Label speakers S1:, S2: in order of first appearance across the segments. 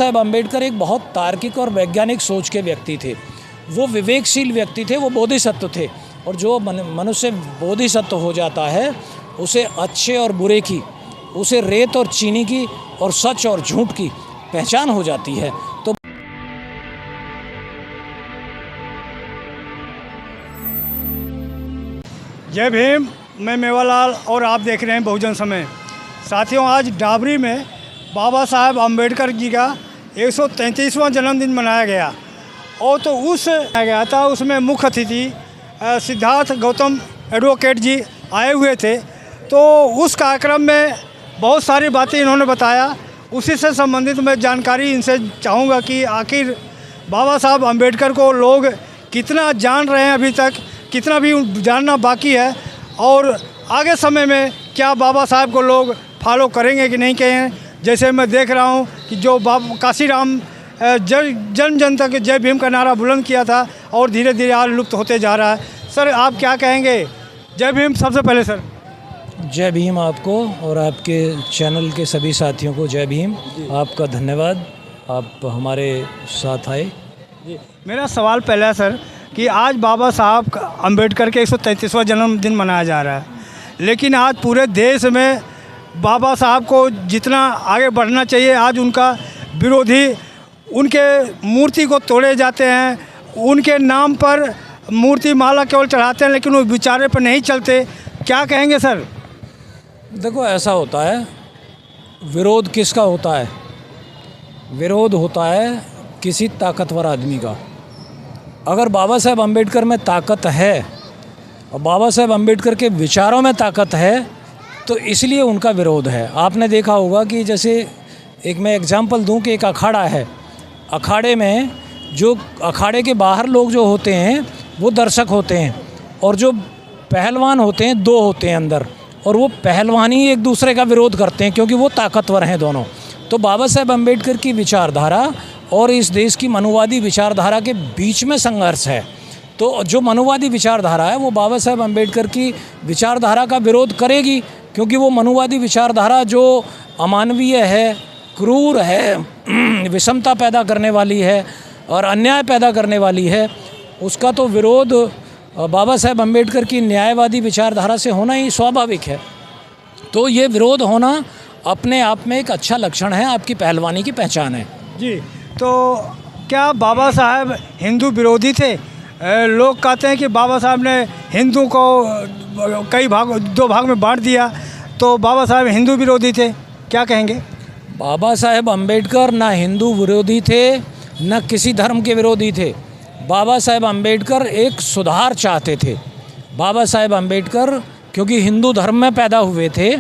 S1: साहेब अम्बेडकर एक बहुत तार्किक और वैज्ञानिक सोच के व्यक्ति थे। वो विवेकशील व्यक्ति थे, वो बोधिसत्व थे। और जो मनुष्य बोधिसत्व हो जाता है उसे अच्छे और बुरे की, उसे रेत और चीनी की और सच और झूठ की पहचान हो जाती है। तो
S2: जय भीम, मैं मेवालाल और आप देख रहे हैं बहुजन समय। साथियों, आज डाबरी में बाबा साहब अम्बेडकर जी का 133वां जन्मदिन मनाया गया और तो गया था उसमें मुख्य अतिथि सिद्धार्थ गौतम एडवोकेट जी आए हुए थे। तो उस कार्यक्रम में बहुत सारी बातें इन्होंने बताया। उसी से संबंधित मैं जानकारी इनसे चाहूँगा कि आखिर बाबा साहब अम्बेडकर को लोग कितना जान रहे हैं, अभी तक कितना भी जानना बाकी है, और आगे समय में क्या बाबा साहब को लोग फॉलो करेंगे कि नहीं करेंगे। जैसे मैं देख रहा हूँ कि जो काशीराम जन जन तक जय भीम का नारा बुलंद किया था और धीरे धीरे आज लुप्त होते जा रहा है। सर, आप क्या कहेंगे? जय भीम। सबसे पहले सर
S1: जय भीम आपको और आपके चैनल के सभी साथियों को जय भीम। आपका धन्यवाद, आप हमारे साथ आए।
S2: जी, मेरा सवाल पहला है सर कि आज बाबा साहब अम्बेडकर के 133वां जन्मदिन मनाया जा रहा है, लेकिन आज पूरे देश में बाबा साहब को जितना आगे बढ़ना चाहिए आज उनका विरोधी, उनके मूर्ति को तोड़े जाते हैं, उनके नाम पर मूर्ति माला केवल चढ़ाते हैं, लेकिन वो विचारे पर नहीं चलते। क्या कहेंगे सर?
S1: देखो, ऐसा होता है, विरोध किसका होता है? विरोध होता है किसी ताकतवर आदमी का। अगर बाबा साहब अम्बेडकर में ताकत है और बाबा साहब अम्बेडकर के विचारों में ताकत है तो इसलिए उनका विरोध है। आपने देखा होगा कि जैसे एक मैं एग्जांपल दूं कि एक अखाड़ा है, अखाड़े में जो अखाड़े के बाहर लोग जो होते हैं वो दर्शक होते हैं और जो पहलवान होते हैं दो होते हैं अंदर, और वो पहलवान ही एक दूसरे का विरोध करते हैं क्योंकि वो ताकतवर हैं दोनों। तो बाबा साहब अम्बेडकर की विचारधारा और इस देश की मनुवादी विचारधारा के बीच में संघर्ष है। तो जो मनुवादी विचारधारा है वो बाबा साहब अम्बेडकर की विचारधारा का विरोध करेगी, क्योंकि वो मनुवादी विचारधारा जो अमानवीय है, क्रूर है, विषमता पैदा करने वाली है और अन्याय पैदा करने वाली है, उसका तो विरोध बाबा साहब अम्बेडकर की न्यायवादी विचारधारा से होना ही स्वाभाविक है। तो ये विरोध होना अपने आप में एक अच्छा लक्षण है, आपकी पहलवानी की पहचान है।
S2: जी, तो क्या बाबा साहब हिंदू विरोधी थे? लोग कहते हैं कि बाबा साहब ने हिंदू को कई दो भाग में बांट दिया, तो बाबा साहब हिंदू विरोधी थे। क्या कहेंगे?
S1: बाबा साहब अम्बेडकर ना हिंदू विरोधी थे न किसी धर्म के विरोधी थे। बाबा साहब अम्बेडकर एक सुधार चाहते थे। बाबा साहब अम्बेडकर क्योंकि हिंदू धर्म में पैदा हुए थे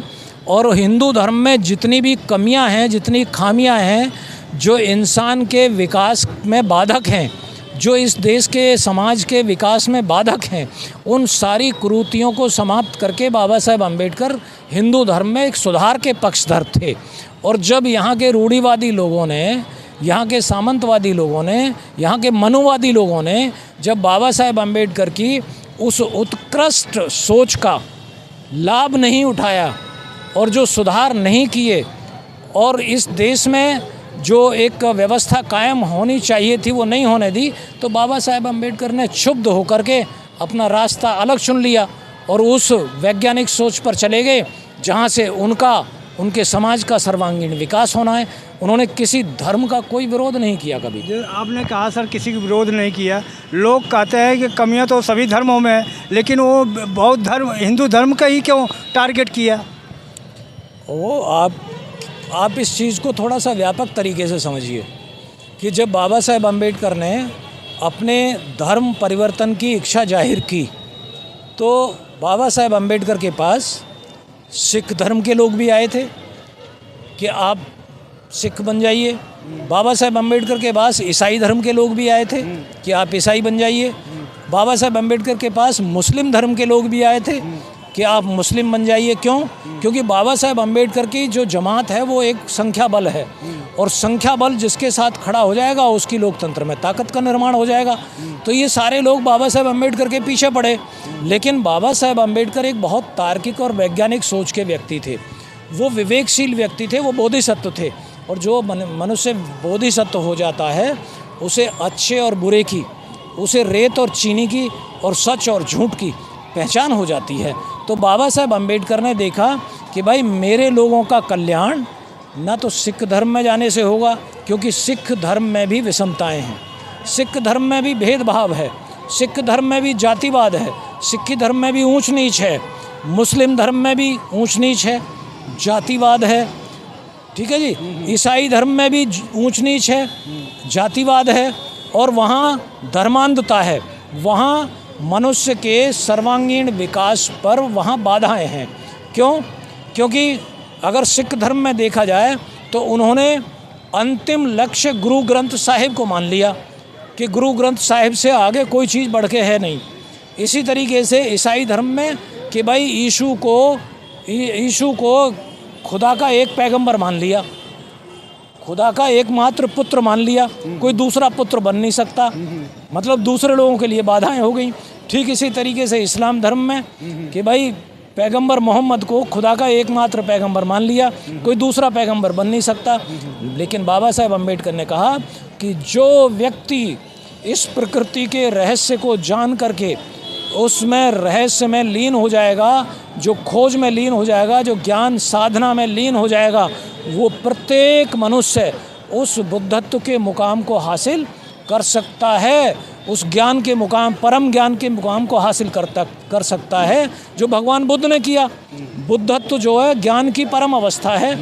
S1: और हिंदू धर्म में जितनी भी कमियां हैं, जितनी खामियां हैं, जो इंसान के विकास में बाधक हैं, जो इस देश के समाज के विकास में बाधक हैं, उन सारी कुरीतियों को समाप्त करके बाबा साहब अम्बेडकर हिंदू धर्म में एक सुधार के पक्षधर थे। और जब यहाँ के रूढ़िवादी लोगों ने, यहाँ के सामंतवादी लोगों ने, यहाँ के मनुवादी लोगों ने जब बाबा साहब अम्बेडकर की उस उत्कृष्ट सोच का लाभ नहीं उठाया और जो सुधार नहीं किए और इस देश में जो एक व्यवस्था कायम होनी चाहिए थी वो नहीं होने दी, तो बाबा साहब अम्बेडकर ने क्षुब्ध होकर के अपना रास्ता अलग चुन लिया और उस वैज्ञानिक सोच पर चले गए जहाँ से उनके समाज का सर्वांगीण विकास होना है। उन्होंने किसी धर्म का कोई विरोध नहीं किया कभी।
S2: जो आपने कहा सर, किसी का विरोध नहीं किया। लोग कहते हैं कि कमियां तो सभी धर्मों में है, लेकिन वो बौद्ध धर्म, हिंदू धर्म का ही क्यों टारगेट किया?
S1: वो आप इस चीज़ को थोड़ा सा व्यापक तरीके से समझिए कि जब बाबा साहब अम्बेडकर ने अपने धर्म परिवर्तन की इच्छा जाहिर की तो बाबा साहब अम्बेडकर के पास सिख धर्म के लोग भी आए थे कि आप सिख बन जाइए। बाबा साहब अम्बेडकर के पास ईसाई धर्म के लोग भी आए थे कि आप ईसाई बन जाइए। बाबा साहब अम्बेडकर के पास मुस्लिम धर्म के लोग भी आए थे कि आप मुस्लिम बन जाइए। क्यों? क्योंकि बाबा साहब अम्बेडकर की जो जमात है वो एक संख्या बल है और संख्या बल जिसके साथ खड़ा हो जाएगा उसकी लोकतंत्र में ताकत का निर्माण हो जाएगा। तो ये सारे लोग बाबा साहब अम्बेडकर के पीछे पड़े। लेकिन बाबा साहब अम्बेडकर एक बहुत तार्किक और वैज्ञानिक सोच के व्यक्ति थे। वो विवेकशील व्यक्ति थे, वो बोधिसत्व थे। और जो मनुष्य बोधिसत्व हो जाता है उसे अच्छे और बुरे की, उसे रेत और चीनी की और सच और झूठ की पहचान हो जाती है। तो बाबा साहेब अम्बेडकर ने देखा कि भाई मेरे लोगों का कल्याण ना तो सिख धर्म में जाने से होगा, क्योंकि सिख धर्म में भी विषमताएं हैं, सिख धर्म में भी भेदभाव है, सिख धर्म में भी जातिवाद है, सिख धर्म में भी ऊंच नीच है, मुस्लिम धर्म में भी ऊंच नीच है, जातिवाद है, ठीक है जी, ईसाई धर्म में भी ऊंच नीच है, जातिवाद है, और वहाँ धर्मांधता है, वहाँ मनुष्य के सर्वांगीण विकास पर वहाँ बाधाएं हैं। क्यों? क्योंकि अगर सिख धर्म में देखा जाए तो उन्होंने अंतिम लक्ष्य गुरु ग्रंथ साहिब को मान लिया कि गुरु ग्रंथ साहिब से आगे कोई चीज़ बढ़ के है नहीं। इसी तरीके से ईसाई धर्म में कि भाई यीशु को खुदा का एक पैगंबर मान लिया, खुदा का एकमात्र पुत्र मान लिया, कोई दूसरा पुत्र बन नहीं सकता, मतलब दूसरे लोगों के लिए बाधाएं हो गई। ठीक इसी तरीके से इस्लाम धर्म में कि भाई पैगंबर मोहम्मद को खुदा का एकमात्र पैगंबर मान लिया, कोई दूसरा पैगंबर बन नहीं सकता। लेकिन बाबा साहेब अम्बेडकर ने कहा कि जो व्यक्ति इस प्रकृति के रहस्य को जान करके उसमें रहस्य में लीन हो जाएगा, जो खोज में लीन हो जाएगा, जो ज्ञान साधना में लीन हो जाएगा, वो प्रत्येक मनुष्य उस बुद्धत्व के मुकाम को हासिल कर सकता है, उस ज्ञान के मुकाम, परम ज्ञान के मुकाम को हासिल कर सकता है जो भगवान बुद्ध ने किया। बुद्धत्व जो है ज्ञान की परम अवस्था है।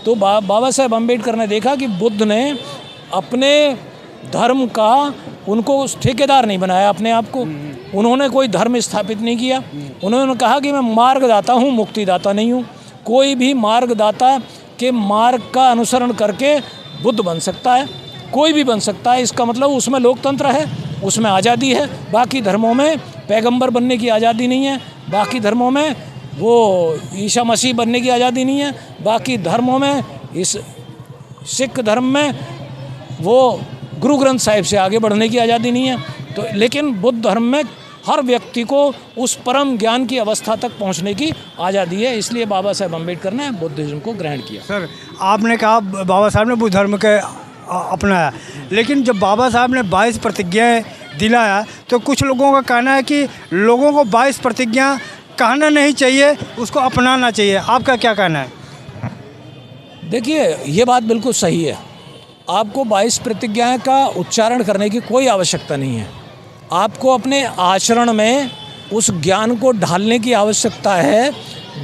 S1: तो बाबा साहेब अम्बेडकर ने देखा कि बुद्ध ने अपने धर्म का उनको ठेकेदार नहीं बनाया अपने आप को, उन्होंने कोई धर्म स्थापित नहीं किया। उन्होंने कहा कि मैं मार्गदाता हूँ, मुक्तिदाता नहीं हूँ। कोई भी मार्गदाता के मार्ग का अनुसरण करके बुद्ध बन सकता है, कोई भी बन सकता है। इसका मतलब उसमें लोकतंत्र है, उसमें आज़ादी है। बाकी धर्मों में पैगंबर बनने की आज़ादी नहीं है, बाकी धर्मों में वो ईसा मसीह बनने की आज़ादी नहीं है, बाकी धर्मों में, इस सिख धर्म में वो गुरु ग्रंथ साहिब से आगे बढ़ने की आज़ादी नहीं है। तो लेकिन बुद्ध धर्म में हर व्यक्ति को उस परम ज्ञान की अवस्था तक पहुंचने की आज़ादी है। इसलिए बाबा साहेब अम्बेडकर ने बुद्धिज्म को ग्रहण किया।
S2: सर, आपने कहा बाबा साहब ने बुद्ध धर्म के अपनाया, लेकिन जब बाबा साहब ने 22 प्रतिज्ञाएं दिलाया तो कुछ लोगों का कहना है कि लोगों को 22 प्रतिज्ञा कहना नहीं चाहिए, उसको अपनाना चाहिए। आपका क्या कहना है?
S1: देखिए, ये बात बिल्कुल सही है। आपको 22 प्रतिज्ञाएं का उच्चारण करने की कोई आवश्यकता नहीं है। आपको अपने आचरण में उस ज्ञान को ढालने की आवश्यकता है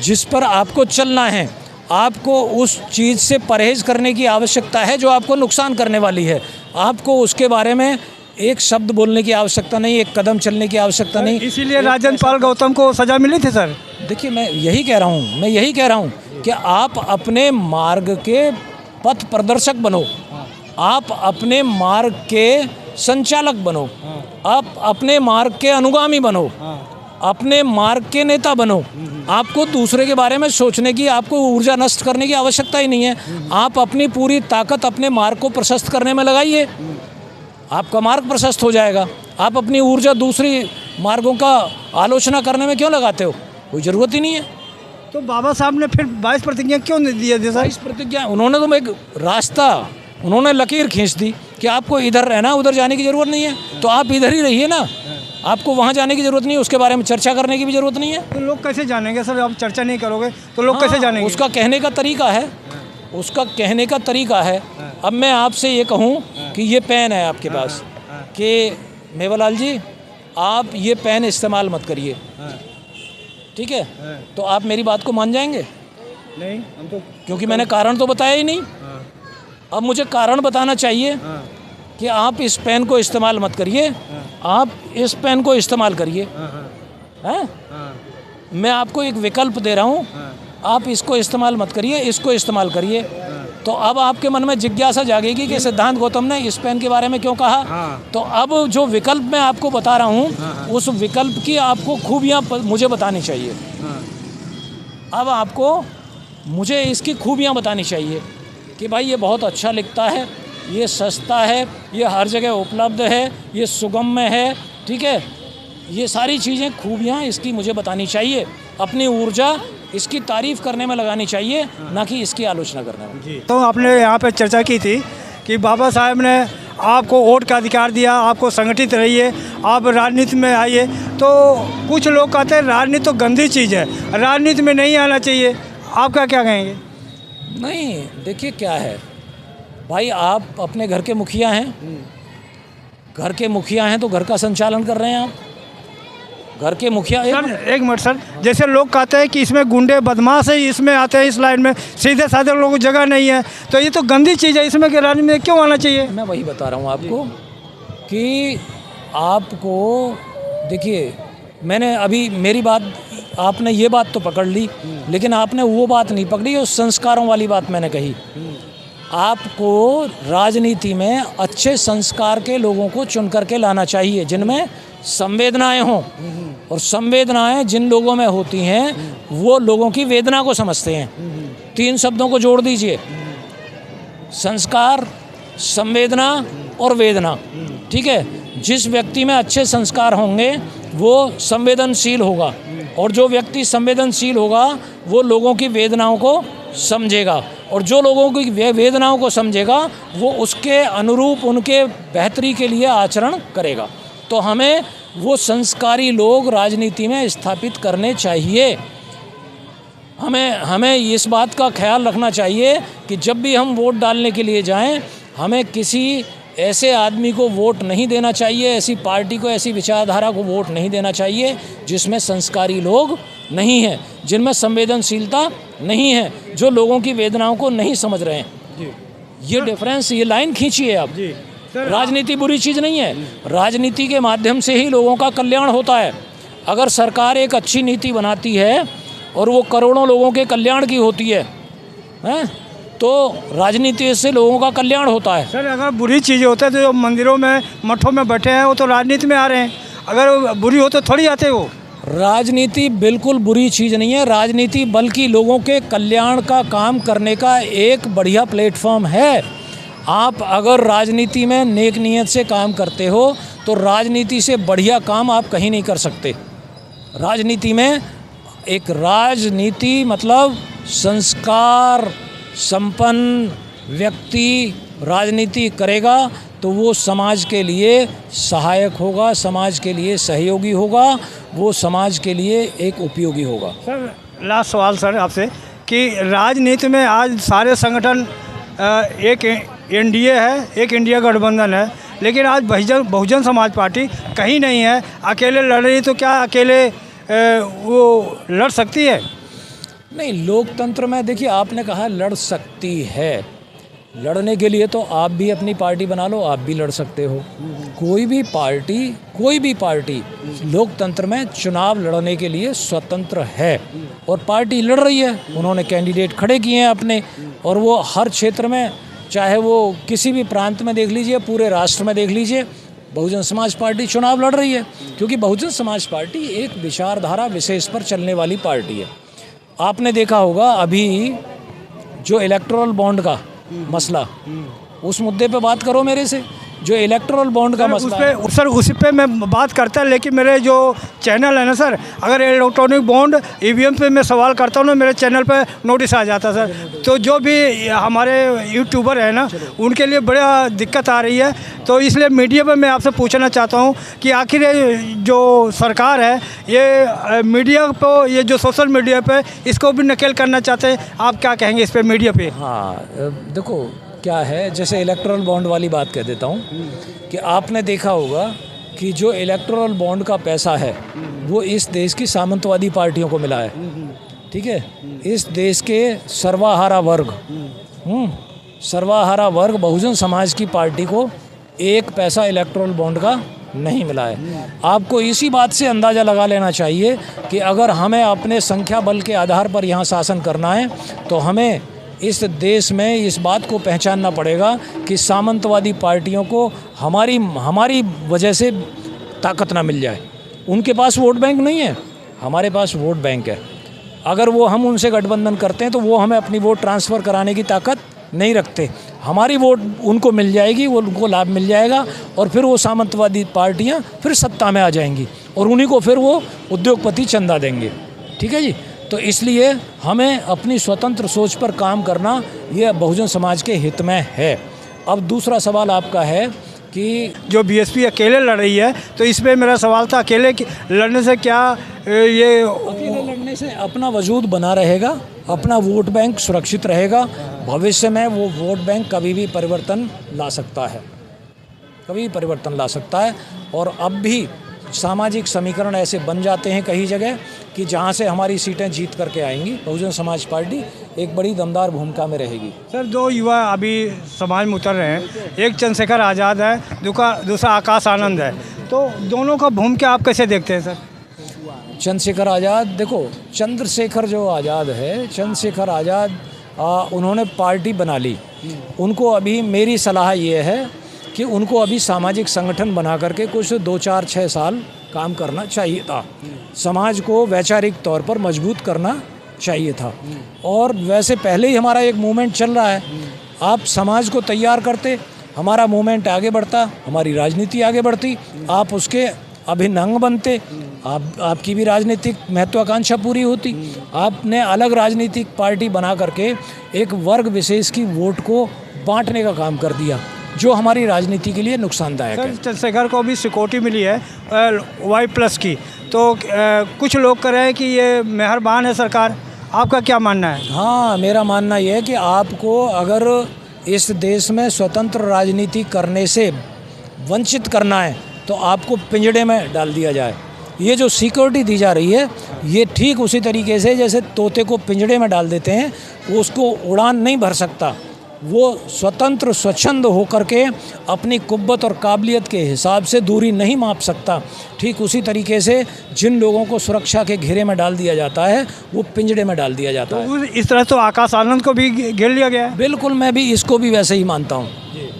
S1: जिस पर आपको चलना है। आपको उस चीज़ से परहेज़ करने की आवश्यकता है जो आपको नुकसान करने वाली है। आपको उसके बारे में एक शब्द बोलने की आवश्यकता नहीं, एक कदम चलने की आवश्यकता नहीं।
S2: इसीलिए राजन पाल गौतम को सज़ा मिली थी सर।
S1: देखिए, मैं यही कह रहा हूँ कि आप अपने मार्ग के पथ प्रदर्शक बनो, आप अपने मार्ग के संचालक बनो, आप अपने मार्ग के अनुगामी बनो, अपने मार्ग के नेता बनो। आपको दूसरे के बारे में सोचने की, आपको ऊर्जा नष्ट करने की आवश्यकता ही नहीं है। आप अपनी पूरी ताकत अपने मार्ग को प्रशस्त करने में लगाइए, आपका मार्ग प्रशस्त हो जाएगा। आप अपनी ऊर्जा दूसरी मार्गों का आलोचना करने में क्यों लगाते हो? कोई ज़रूरत ही नहीं है।
S2: तो बाबा साहब ने फिर 22 प्रतिज्ञा क्यों नहीं दिया सर?
S1: 22 प्रतिज्ञा उन्होंने तो एक रास्ता, उन्होंने लकीर खींच दी कि आपको इधर रहना, उधर जाने की ज़रूरत नहीं है। तो आप इधर ही रहिए ना, आपको वहाँ जाने की ज़रूरत नहीं है, उसके बारे में चर्चा करने की भी ज़रूरत नहीं है।
S2: तो लोग कैसे जानेंगे सर? आप चर्चा नहीं करोगे तो लोग कैसे जानेंगे?
S1: उसका कहने का तरीका है, उसका कहने का तरीका है। अब मैं आपसे ये कहूँ कि ये पेन है आपके पास, कि मेवालाल जी आप ये पेन इस्तेमाल मत करिए, ठीक है? तो आप मेरी बात को मान जाएंगे?
S2: नहीं, हम तो,
S1: क्योंकि मैंने कारण तो बताया ही नहीं। अब मुझे कारण बताना चाहिए कि आप इस पेन को इस्तेमाल मत करिए, आप इस पेन को इस्तेमाल करिए। हैं? मैं आपको एक विकल्प दे रहा हूँ, आप इसको इस्तेमाल मत करिए, इसको इस्तेमाल करिए। तो अब आपके मन में जिज्ञासा जागेगी कि सिद्धांत गौतम ने इस पेन के बारे में क्यों कहा। तो अब जो विकल्प मैं आपको बता रहा हूँ, उस विकल्प की आपको खूबियाँ मुझे बतानी चाहिए। अब आपको मुझे इसकी खूबियाँ बतानी चाहिए कि भाई ये बहुत अच्छा लिखता है, ये सस्ता है, ये हर जगह उपलब्ध है, ये सुगम्य है, ठीक है? ये सारी चीज़ें, खूबियाँ इसकी मुझे बतानी चाहिए। अपनी ऊर्जा इसकी तारीफ़ करने में लगानी चाहिए, ना कि इसकी आलोचना करने में।
S2: जी, तो आपने यहाँ पे चर्चा की थी कि बाबा साहब ने आपको वोट का अधिकार दिया, आपको संगठित रहिए, आप राजनीति में आइए। तो कुछ लोग कहते हैं राजनीति तो गंदी चीज़ है, राजनीति में नहीं आना चाहिए। आपका क्या कहेंगे?
S1: नहीं, देखिए क्या है भाई, आप अपने घर के मुखिया हैं, घर के मुखिया हैं तो घर का संचालन कर रहे हैं आप। घर के मुखिया
S2: एक मिनट सर, जैसे लोग कहते हैं कि इसमें गुंडे बदमाश है, इसमें आते हैं इस लाइन में, सीधे साधे लोगों को जगह नहीं है, तो ये तो गंदी चीज़ है, इसमें कि राजनीति में क्यों आना चाहिए?
S1: मैं वही बता रहा हूँ आपको कि आपको देखिए, मैंने अभी मेरी बात, आपने ये बात तो पकड़ ली, लेकिन आपने वो बात नहीं पकड़ी, उस संस्कारों वाली बात मैंने कही। आपको राजनीति में अच्छे संस्कार के लोगों को चुन करके लाना चाहिए, जिनमें संवेदनाएं हों, और संवेदनाएं जिन लोगों में होती हैं वो लोगों की वेदना को समझते हैं। 3 शब्दों को जोड़ दीजिए, संस्कार, संवेदना और वेदना। ठीक है, जिस व्यक्ति में अच्छे संस्कार होंगे वो संवेदनशील होगा, और जो व्यक्ति संवेदनशील होगा वो लोगों की वेदनाओं को समझेगा, और जो लोगों की वेदनाओं को समझेगा वो उसके अनुरूप उनके बेहतरी के लिए आचरण करेगा। तो हमें वो संस्कारी लोग राजनीति में स्थापित करने चाहिए। हमें इस बात का ख्याल रखना चाहिए कि जब भी हम वोट डालने के लिए जाएं, हमें किसी ऐसे आदमी को वोट नहीं देना चाहिए, ऐसी पार्टी को, ऐसी विचारधारा को वोट नहीं देना चाहिए जिसमें संस्कारी लोग नहीं हैं, जिनमें संवेदनशीलता नहीं है, जो लोगों की वेदनाओं को नहीं समझ रहे हैं। ये डिफरेंस, ये लाइन खींचिए आप। राजनीति बुरी चीज़ नहीं है, राजनीति के माध्यम से ही लोगों का कल्याण होता है। अगर सरकार एक अच्छी नीति बनाती है और वो करोड़ों लोगों के कल्याण की होती है, तो राजनीति से लोगों का कल्याण होता है।
S2: सर, अगर बुरी चीज़ें होती है तो जो मंदिरों में, मठों में बैठे हैं वो तो राजनीति में आ रहे हैं, अगर बुरी हो तो थोड़ी आते वो।
S1: राजनीति बिल्कुल बुरी चीज़ नहीं है, राजनीति बल्कि लोगों के कल्याण का काम करने का एक बढ़िया प्लेटफॉर्म है। आप अगर राजनीति में नेक नीयत से काम करते हो तो राजनीति से बढ़िया काम आप कहीं नहीं कर सकते। राजनीति में एक राजनीति मतलब संस्कार संपन्न व्यक्ति राजनीति करेगा तो वो समाज के लिए सहायक होगा, समाज के लिए सहयोगी होगा, वो समाज के लिए एक उपयोगी होगा।
S2: सर, लास्ट सवाल सर आपसे कि राजनीति में आज सारे संगठन, एक एनडीए है, एक इंडिया गठबंधन है, लेकिन आज बहुजन समाज पार्टी कहीं नहीं है, अकेले लड़ रही, तो क्या अकेले वो लड़ सकती है?
S1: नहीं, लोकतंत्र में देखिए, आपने कहा लड़ सकती है, लड़ने के लिए तो आप भी अपनी पार्टी बना लो, आप भी लड़ सकते हो। कोई भी पार्टी लोकतंत्र में चुनाव लड़ने के लिए स्वतंत्र है, और पार्टी लड़ रही है, उन्होंने कैंडिडेट खड़े किए हैं अपने, और वो हर क्षेत्र में, चाहे वो किसी भी प्रांत में देख लीजिए, पूरे राष्ट्र में देख लीजिए, बहुजन समाज पार्टी चुनाव लड़ रही है, क्योंकि बहुजन समाज पार्टी एक विचारधारा विशेष पर चलने वाली पार्टी है। आपने देखा होगा अभी जो इलेक्टोरल बॉन्ड का मसला, उस मुद्दे पे बात करो मेरे से, जो इलेक्टोरल बॉन्ड का मसला है।
S2: सर, उसी पे मैं बात करता, लेकिन मेरे जो चैनल है ना सर, अगर इलेक्ट्रॉनिक बॉन्ड ईवीएम पे मैं सवाल करता हूँ ना, मेरे चैनल पे नोटिस आ जाता सर। तो जो भी हमारे यूट्यूबर है ना, उनके लिए बड़ा दिक्कत आ रही है। तो इसलिए मीडिया पे मैं आपसे पूछना चाहता हूँ कि आखिर ये जो सरकार है, ये मीडिया पर, ये जो सोशल मीडिया पर, इसको भी नकेल करना चाहते हैं, आप क्या कहेंगे इस पर मीडिया पे?
S1: हाँ, देखो क्या है, जैसे इलेक्टोरल बॉन्ड वाली बात कह देता हूँ कि आपने देखा होगा कि जो इलेक्टोरल बॉन्ड का पैसा है वो इस देश की सामंतवादी पार्टियों को मिला है। ठीक है, इस देश के सर्वाहारा वर्ग बहुजन समाज की पार्टी को एक पैसा इलेक्टोरल बॉन्ड का नहीं मिला है। आपको इसी बात से अंदाज़ा लगा लेना चाहिए कि अगर हमें अपने संख्या बल के आधार पर यहाँ शासन करना है तो हमें इस देश में इस बात को पहचानना पड़ेगा कि सामंतवादी पार्टियों को हमारी वजह से ताकत ना मिल जाए। उनके पास वोट बैंक नहीं है, हमारे पास वोट बैंक है। अगर हम उनसे गठबंधन करते हैं तो वो हमें अपनी वोट ट्रांसफ़र कराने की ताकत नहीं रखते। हमारी वोट उनको मिल जाएगी, वो उनको लाभ मिल जाएगा, और फिर वो सामंतवादी पार्टियां फिर सत्ता में आ जाएंगी, और उन्हीं को फिर वो उद्योगपति चंदा देंगे। ठीक है जी। तो इसलिए हमें अपनी स्वतंत्र सोच पर काम करना ये बहुजन समाज के हित में है। अब दूसरा सवाल आपका है कि
S2: जो बीएसपी अकेले लड़ रही है, तो इस पे मेरा सवाल था, अकेले लड़ने से क्या ये
S1: अकेले लड़ने से अपना वजूद बना रहेगा, अपना वोट बैंक सुरक्षित रहेगा। भविष्य में वो वोट बैंक कभी भी परिवर्तन ला सकता है, कभी परिवर्तन ला सकता है। और अब भी सामाजिक समीकरण ऐसे बन जाते हैं कई जगह कि जहां से हमारी सीटें जीत करके आएंगी, बहुजन समाज पार्टी एक बड़ी दमदार भूमिका में रहेगी।
S2: सर, दो युवा अभी समाज में उतर रहे हैं, एक चंद्रशेखर आज़ाद है, दूसरा आकाश आनंद है, तो दोनों का भूमिका आप कैसे देखते हैं सर?
S1: चंद्रशेखर आज़ाद, देखो चंद्रशेखर जो आज़ाद है, चंद्रशेखर आज़ाद उन्होंने पार्टी बना ली। उनको अभी मेरी सलाह ये है कि उनको अभी सामाजिक संगठन बना करके कुछ 2-4-6 साल काम करना चाहिए था। समाज को वैचारिक तौर पर मजबूत करना चाहिए था। और वैसे पहले ही हमारा एक मूवमेंट चल रहा है, आप समाज को तैयार करते, हमारा मूवमेंट आगे बढ़ता, हमारी राजनीति आगे बढ़ती, आप उसके अभिन्न अंग बनते, आपकी भी राजनीतिक महत्वाकांक्षा पूरी होती। आपने अलग राजनीतिक पार्टी बना करके एक वर्ग विशेष की वोट को बांटने का काम कर दिया, जो हमारी राजनीति के लिए नुकसानदायक है।
S2: चंद्रशेखर को भी सिक्योरिटी मिली है Y+ की, तो कुछ लोग कह रहे हैं कि ये मेहरबान है सरकार, आपका क्या मानना है?
S1: हाँ, मेरा मानना यह है कि आपको अगर इस देश में स्वतंत्र राजनीति करने से वंचित करना है तो आपको पिंजड़े में डाल दिया जाए। ये जो सिक्योरिटी दी जा रही है, ये ठीक उसी तरीके से जैसे तोते को पिंजड़े में डाल देते हैं, वो उसको उड़ान नहीं भर सकता, वो स्वतंत्र स्वच्छंद होकर के अपनी कुव्वत और काबिलियत के हिसाब से दूरी नहीं माप सकता। ठीक उसी तरीके से जिन लोगों को सुरक्षा के घेरे में डाल दिया जाता है, वो पिंजड़े में डाल दिया जाता है।
S2: इस तरह तो आकाश आनंद को भी घेर लिया गया है।
S1: बिल्कुल, मैं भी इसको भी वैसे ही मानता हूँ,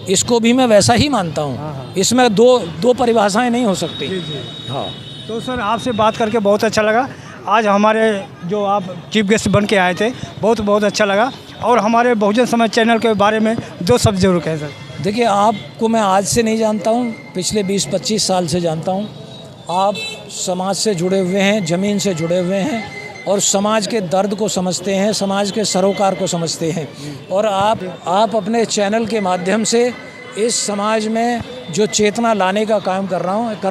S1: इसको भी मैं वैसा ही मानता हूँ। इसमें दो परिभाषाएं नहीं हो सकती। हाँ,
S2: तो सर, आपसे बात करके बहुत अच्छा लगा। आज हमारे जो आप चीफ गेस्ट बन के आए थे, बहुत अच्छा लगा। और हमारे बहुजन समाज चैनल के बारे में 2 शब्द जरूर कहें सर।
S1: देखिए, आपको मैं आज से नहीं जानता हूँ, पिछले 20-25 साल से जानता हूँ। आप समाज से जुड़े हुए हैं, ज़मीन से जुड़े हुए हैं और समाज के दर्द को समझते हैं, समाज के सरोकार को समझते हैं। और आप अपने चैनल के माध्यम से इस समाज में जो चेतना लाने का काम कर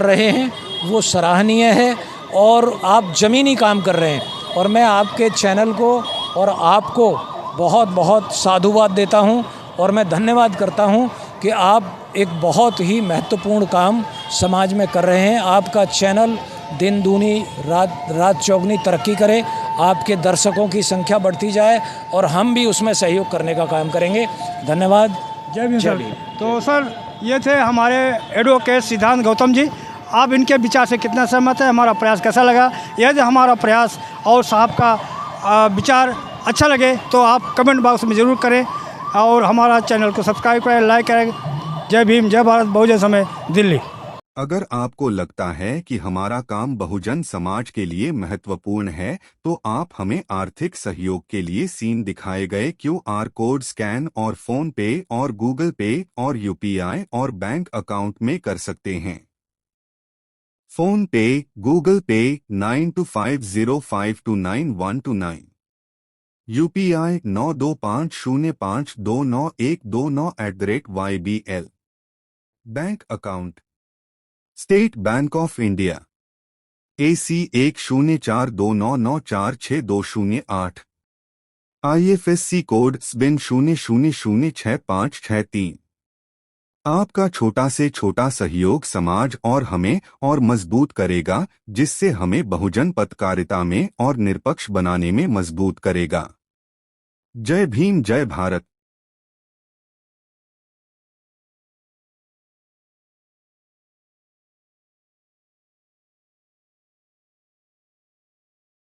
S1: रहे हैं, वो सराहनीय है और आप ज़मीनी काम कर रहे हैं। और मैं आपके चैनल को और आपको बहुत साधुवाद देता हूं और मैं धन्यवाद करता हूं कि आप एक बहुत ही महत्वपूर्ण काम समाज में कर रहे हैं। आपका चैनल दिन दूनी रात चौगुनी तरक्की करे, आपके दर्शकों की संख्या बढ़ती जाए और हम भी उसमें सहयोग करने का काम करेंगे। धन्यवाद।
S2: जय भीम सर। तो सर, ये थे हमारे एडवोकेट सिद्धांत गौतम जी। आप इनके विचार से कितना सहमत है, हमारा प्रयास कैसा लगा? यदि हमारा प्रयास और साहब का विचार अच्छा लगे तो आप कमेंट बॉक्स में ज़रूर करें और हमारा चैनल को सब्सक्राइब करें, लाइक करें। जय भीम, जय भारत, बहुजन समाज, दिल्ली।
S3: अगर आपको लगता है कि हमारा काम बहुजन समाज के लिए महत्वपूर्ण है, तो आप हमें आर्थिक सहयोग के लिए सीन दिखाए गए QR कोड स्कैन और फ़ोन पे और गूगल पे और UPI और बैंक अकाउंट में कर सकते हैं। फ़ोन पे, गूगल पे 9250529129, UPI 9250529129 bank account state bank of India AC 104299462008, IFSC code SBIN 00066563। आपका छोटा से छोटा सहयोग समाज और हमें और मजबूत करेगा, जिससे हमें बहुजन पत्रकारिता में और निष्पक्ष बनाने में मजबूत करेगा। जय भीम, जय भारत।